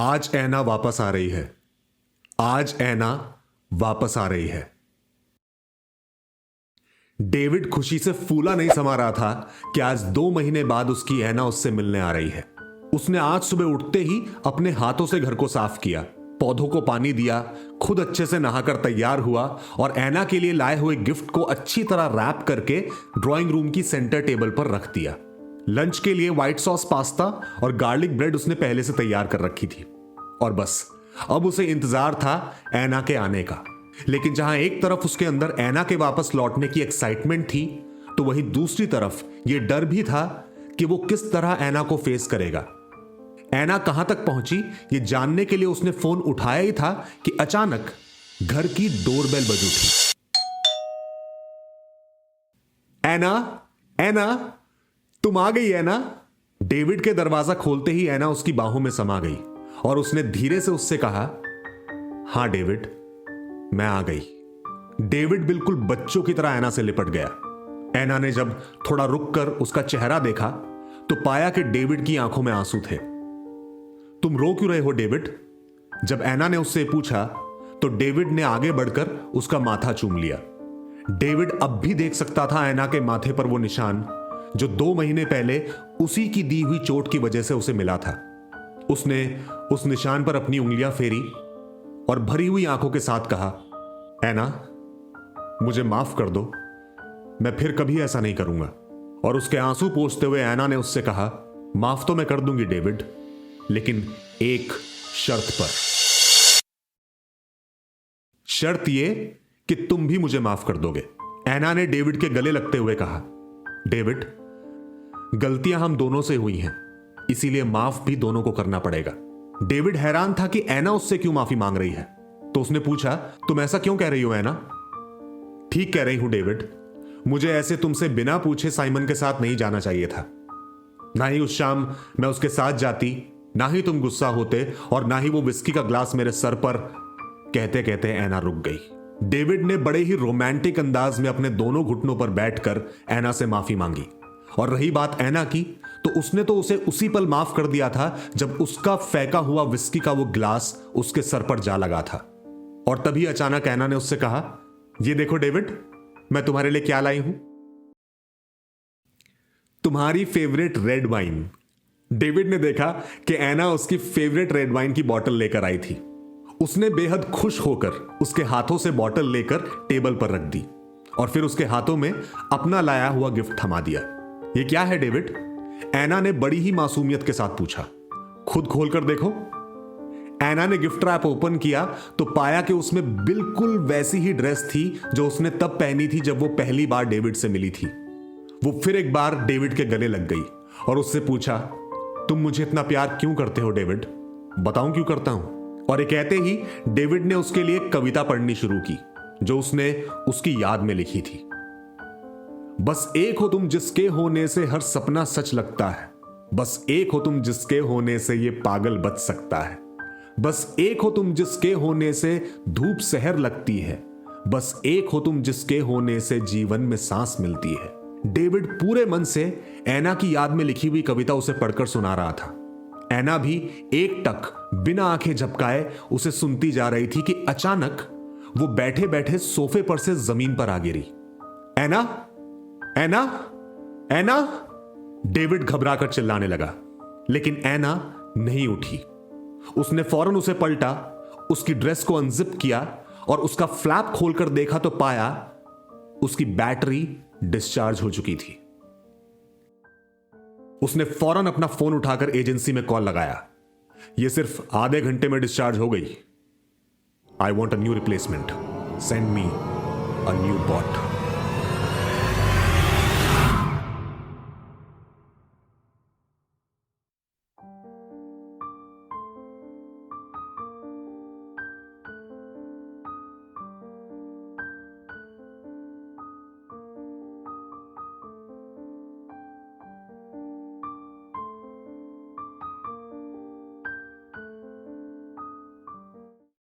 आज ऐना वापस आ रही है। आज ऐना वापस आ रही है। डेविड खुशी से फूला नहीं समा रहा था कि आज 2 महीने बाद उसकी ऐना उससे मिलने आ रही है। उसने आज सुबह उठते ही अपने हाथों से घर को साफ किया, पौधों को पानी दिया, खुद अच्छे से नहाकर तैयार हुआ और ऐना के लिए लाए हुए गिफ्ट को अच्छी तरह रैप करके ड्राइंग रूम की सेंटर टेबल पर रख दिया। लंच के लिए व्हाइट सॉस पास्ता और गार्लिक ब्रेड उसने पहले से तैयार कर रखी थी और बस अब उसे इंतजार था ऐना के आने का। लेकिन जहां एक तरफ उसके अंदर ऐना के वापस लौटने की एक्साइटमेंट थी, तो वहीं दूसरी तरफ यह डर भी था कि वो किस तरह ऐना को फेस करेगा। ऐना कहां तक पहुंची ये जानने के लिए उसने फोन उठाया ही था कि अचानक घर की डोरबेल बज उठी। ऐना, ऐना, तुम आ गई ऐना। डेविड के दरवाजा खोलते ही ऐना उसकी बाहों में समा गई और उसने धीरे से उससे कहा, हां डेविड, मैं आ गई। डेविड बिल्कुल बच्चों की तरह ऐना से लिपट गया। ऐना ने जब थोड़ा रुककर उसका चेहरा देखा तो पाया कि डेविड की आंखों में आंसू थे। तुम रो क्यों रहे हो डेविड? जब ऐना ने उससे पूछा तो डेविड ने आगे बढ़कर उसका माथा चूम लिया। डेविड अब भी देख सकता था ऐना के माथे पर वो निशान जो 2 महीने पहले उसी की दी हुई चोट की वजह से उसे मिला था। उसने उस निशान पर अपनी उंगलियां फेरी और भरी हुई आंखों के साथ कहा, ऐना, मुझे माफ कर दो, मैं फिर कभी ऐसा नहीं करूंगा। और उसके आंसू पोंछते हुए ऐना ने उससे कहा, माफ तो मैं कर दूंगी डेविड, लेकिन एक शर्त पर। शर्त यह कि तुम भी मुझे माफ कर दोगे। ऐना ने डेविड के गले लगते हुए कहा, डेविड, गलतियां हम दोनों से हुई हैं, इसीलिए माफ भी दोनों को करना पड़ेगा। डेविड हैरान था कि ऐना उससे क्यों माफी मांग रही है, तो उसने पूछा, तुम ऐसा क्यों कह रही हो ऐना? ठीक कह रही हूं डेविड, मुझे ऐसे तुमसे बिना पूछे साइमन के साथ नहीं जाना चाहिए था। ना ही उस शाम मैं उसके साथ जाती, ना ही तुम गुस्सा होते और ना ही वो विस्की का ग्लास मेरे सर पर। कहते कहते ऐना रुक गई। डेविड ने बड़े ही रोमांटिक अंदाज में अपने दोनों घुटनों पर बैठकर ऐना से माफी मांगी। और रही बात ऐना की, तो उसने तो उसे उसी पल माफ कर दिया था जब उसका फेंका हुआ विस्की का वो ग्लास उसके सर पर जा लगा था। और तभी अचानक ऐना ने उससे कहा, ये देखो डेविड, मैं तुम्हारे लिए क्या लाई हूं। तुम्हारी फेवरेट रेड वाइन। डेविड ने देखा कि ऐना उसकी फेवरेट रेड वाइन की बोतल लेकर आई थी। उसने बेहद खुश होकर उसके हाथों से बोतल लेकर टेबल पर रख दी और फिर उसके हाथों में अपना लाया हुआ गिफ्ट थमा दिया। ये क्या है डेविड? ऐना ने बड़ी ही मासूमियत के साथ पूछा। खुद खोल कर देखो। ऐना ने गिफ्ट रैप ओपन किया तो पाया कि उसमें बिल्कुल वैसी ही ड्रेस थी जो उसने तब पहनी थी जब वो पहली बार डेविड से मिली थी। वो फिर एक बार डेविड के गले लग गई और उससे पूछा, तुम मुझे इतना प्यार क्यों करते हो डेविड? बताऊं क्यों करता हूं? और ये कहते ही डेविड ने उसके लिए कविता पढ़नी शुरू की जो उसने उसकी याद में लिखी थी। बस एक हो तुम जिसके होने से हर सपना सच लगता है, बस एक हो तुम जिसके होने से ये पागल बच सकता है, बस एक हो तुम जिसके होने से धूप सहर लगती है, बस एक हो तुम जिसके होने से जीवन में सांस मिलती है। डेविड पूरे मन से ऐना की याद में लिखी हुई कविता उसे पढ़कर सुना रहा था। ऐना भी एक टक बिना आंखें झपकाए उसे सुनती जा रही थी कि अचानक वो बैठे बैठे सोफे पर से जमीन पर आ गिरी। ऐना, ऐना, ऐना! डेविड घबराकर चिल्लाने लगा, लेकिन ऐना नहीं उठी। उसने फौरन उसे पलटा, उसकी ड्रेस को अनजिप किया और उसका फ्लैप खोलकर देखा तो पाया उसकी बैटरी डिस्चार्ज हो चुकी थी। उसने फौरन अपना फोन उठाकर एजेंसी में कॉल लगाया। यह सिर्फ आधे घंटे में डिस्चार्ज हो गई। I want a new replacement, send me a new bot.